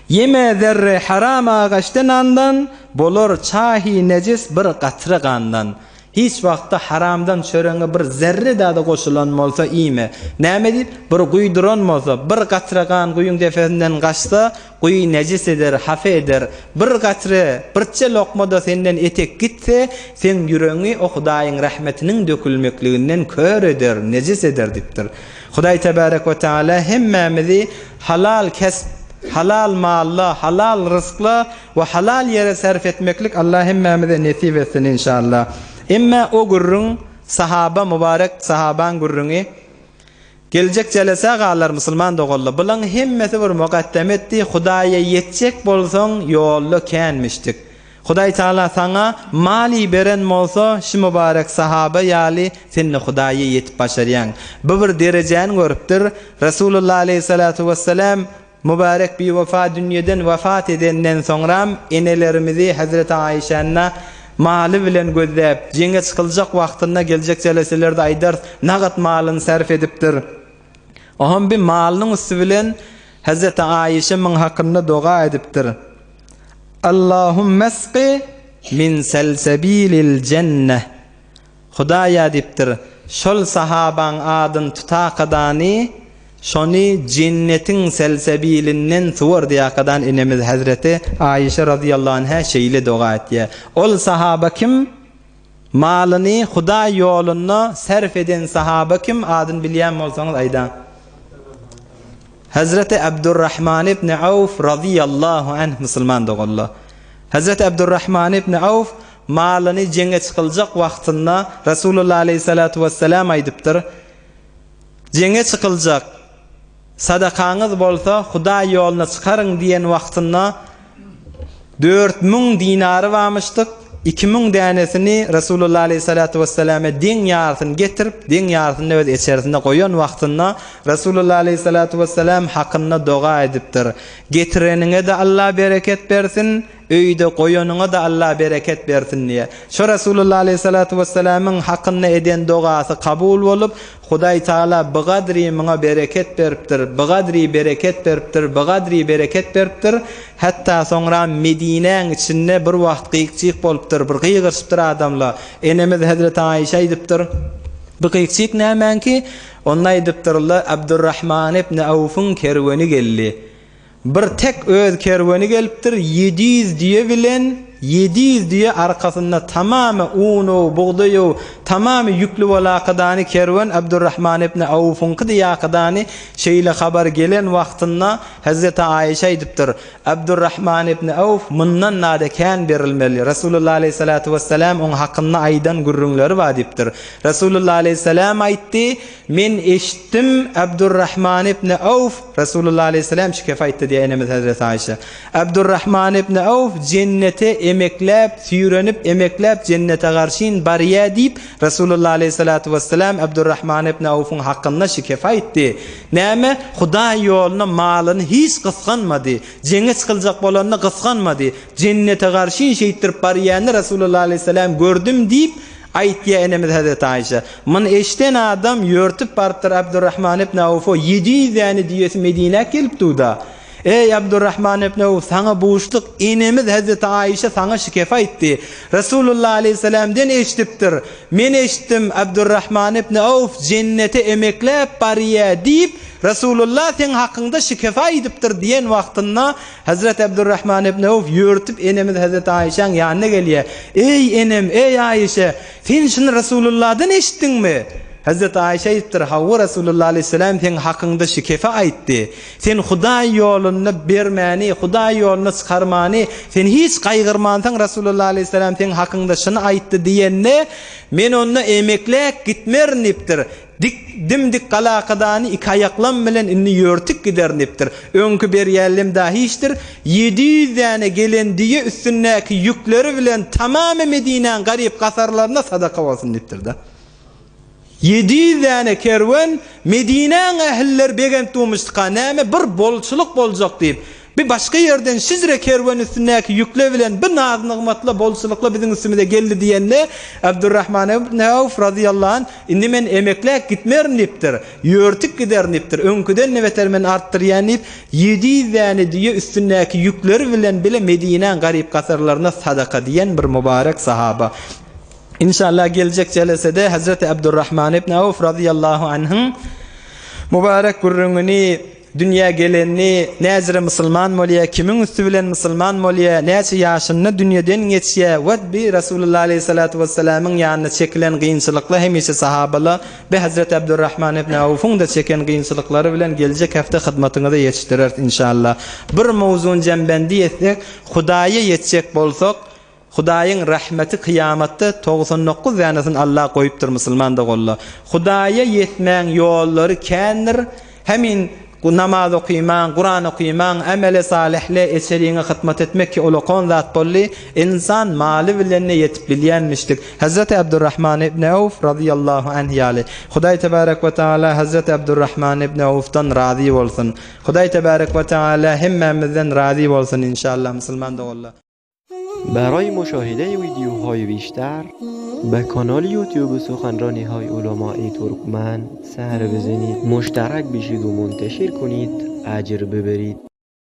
Yeme zerre haram ağaçtan andan bolor çahi necis bir qatry gandan. Hiç vakti haramdan çöreňe bir zerre da goşulan bolsa ime. Näme diýip bir guýduran bolsa, bir qatry gan guýuň defesinden gaçsa, guý necis eder, hafe eder. Bir qatry, birçe lokmada senden etek gitse, sen ýüregiňi o Hudaýyň rahmetiniň dökülmekliginden kör eder, necis eder diýipdir. Hudaý tebarek we taala hemmemizi halal kesb, halal malla, halal rızkla ve halal yere sarf etmeklik Allah hemmemize nesip etsin inşallah. Emma o gurrun sahaba mübarek sahaban gurruni gelecek jelese galar musulman dogolla. Bulan hemmesi bir muqaddam etdi. Hudaýa yetjek bolsaň ýolly känmişdik. Hudaý Taala sana mali beren bolsa, şu mübarek sahaba ýaly seni Hudaýa yetip başarýan. Bu bir derejäni görüpdir. Resulullah aleyhissalatu vesselam mübarek bir vefa dünýeden vefat edenden soňra enelerimizi Hazreti Aýşanyna maly bilen gözläp, jeňe çykyljak wagtynda geljek jeleselerde aýdar, nagat malyny sarf edipdir. Oham bir malynyň üstü bilen Hazreti Aýeşe min hakynda doga edipdir. Allahumme esqi min salsabilil cenneh. Hudaýa dipdir. Şol sahabaň adyn tutaqadany şoni cennetin selsabilinden suwar diýakadan inemiz Hazreti Aýeşe radıyallahu anha şeýle doga etdi. Ol sahaba kim? Malyny Huda ýoluna sarf eden sahaba kim? Adyn bilýän bolsaňyz aýdan. Hazreti Abdurrahman ibn Awf radıyallahu anh musulman dogallar. Hazreti Abdurrahman ibn Awf malyny jenge çykyljak wagtynda Rasulullah aleyhissalatu vesselam aýdypdyr. Jenge çykyljak sadakaňyz bolsa Huda ýoluna çykaryň diýen wagtynda 4000 dinary barmyşdyk. 2000 danesini Rasulullah aleyhissalatu vesselam'a deň ýarsyny getirip, deň ýarsyny öz içerisinde goýan wagtynda Rasulullah aleyhissalatu vesselam hakynda doga edipdir. Getireniňe de Allah bereket bersin, öýde goýanyňa da Allah bereket bersin diye. Şo Rasulullah aleyhissalatu vesselam'yň hakynda eden dogasy kabul bolup, Hudaý Taala bigadri meňe bereket beripdir, bigadri bereket beripdir, bigadri bereket beripdir. Hatta soňra Medineň içinde bir wagt gykçyk bolupdyr, bir gygyrşypdyr adamlar. Enemiz Hazreti Aýeşe aýdypdyr. Bu gykçyk nämenki? Onda aýdypdyrlar Abdurrahman ibn Awf'un kerweni geldi. Bir tek öz kerweni gelipdir, 700 diýe bilen 700 diye arkasında tamamı unu, buğdayu, tamamı yüklü volaqadani kervan Abdurrahman ibn Awf'un qidiyaqadani şeyle haber gelen vaqtında Hazreti Aýeşe aýdypdyr. Abdurrahman ibn Awf mundan nadekan berilmeli. Rasulullah aleyhissalatu vesselam on hakkında aydan gurrunları var dipdir. Rasulullah aleyhissalam aýtdy, men eşitdim Abdurrahman ibn Awf, Rasulullah aleyhissalam şikefa aýtdy diye enemiz Hazreti Aýeşe. Abdurrahman ibn Awf cennete emeklep, süýrenip emeklep cennete garşyn barýa diýip Rasulullah aleyhissalatu vesselam Abdurrahman ibn Awf'un hakkında şikefa aýtdy. Näme? Huda ýoluna malyny hiç gysganmady. Jenge çykyljak bolanyny gysganmady. Cennete garşyn şeýtirip barýany Rasulullah aleyhissalam gördüm diýip aýtdy enemiz Hazreti Aýeşe. Men eşden adam ýörtüp barıpdyr Abdurrahman ibn Awf'o 700 ýany diýesi Medine kelip tuda. Ey Abdurrahman ibn Awf, sana buğuşluk enemiz Hazreti Aýeşe sana şikefa etdi. Rasulullah aleyhissalam'dan eşitipdir. Men eşitdim Abdurrahman ibn Awf cennete emeklep barýa diýip Rasulullah sen hakkında şikefa edipdir diýen wagtynda Hazreti Abdurrahman ibn Awf ýörtüp enemiz Hazreti Aýeşeň ýanyna gelýär. Ey enem, ey Aýeşe, sen şunu Rasulullah'dan eşitdiňmi? Hazreti Aýeşe aýtdyr, "Hawa Rasulullah aleyhissalam sen hakkında şikefa aýtdy. Sen Hudaý ýoluna bermäni, Hudaý ýoluna çykarmany, sen hiç gaýgyrmansaň Rasulullah aleyhissalam sen hakkında şunu aýtdy diýende, men onu emeklek gitmernipdir. Dimdik galaqadany iki ayaklam bilen inni ýörtük gidernipdir. Öňkü berýälim dahi işdir. 700 ýane gelen diýe üstündäki ýükleri bilen tamamy Medineň garyp gasarlaryna sadaka bolsun dipdir da. 700 ýane kerwen Medineň ähliler begen tuğmuşdyka näme bir bolçuluk boljak diýip bir başga ýerden şizre kerwen üstündäki ýükle bilen bir naz nygmatla bolçulukla biziň üstümize geldi diýende Abdurrahman ibn Awf radıyallahu anh indi men emeklek gitmernipdir, ýörtük gidernipdir, öňküden newetermen artdyrýanyp 700 ýane diýe üstündäki ýükleri bilen bile Medineň garyp gasarlaryna sadaka diýen bir mübarek sahaba. İnşallah gelecek celesede Hazreti Abdurrahman ibn Awf radıyallahu anh'ın mübarek gurrunini, dünya gelenini, näzire musulman bolýa, kimin üstü bilen musulman bolýa, näçe ýaşyny dünýeden geçýä we bi Rasulullah aleyhissalatu vesselam'yň ýanyna çekilen gynçylyklar hemişe sahabalar ve Hazreti Abdurrahman ibn Awf'un da çeken gynçylyklary bilen gelecek hafta hyzmatyňyza ýetişdirer inşallah. Bir mowzuň jembendi etsek, Hudaýa ýetjek bolsak, Hudaýyň rahmeti kıyamatda 99 ýanysyny Allah goýupdyr musulmanda golla. Hudaýa ýetmäň ýollary kändir. Hemin namaz okuýman, Qur'an okuýman, amele salihle eşeriňe hyzmat etmek ki olokon zat bolly, insan maly bilen ýetip bilýänmişdik. Hazreti Abdurrahman ibn Awf radıyallahu anh ýaly. Hudaý tebarek we taala Hazreti Abdurrahman ibn Awf'dan razy bolsun. Hudaý tebarek we taala hemmemizden razy bolsun inşallah musulmanda golla. برای مشاهده ویدیوهای بیشتر به کانال یوتیوب سخنرانی های علمای ترکمن سر بزنید، مشترک بشید و منتشر کنید، اجر ببرید.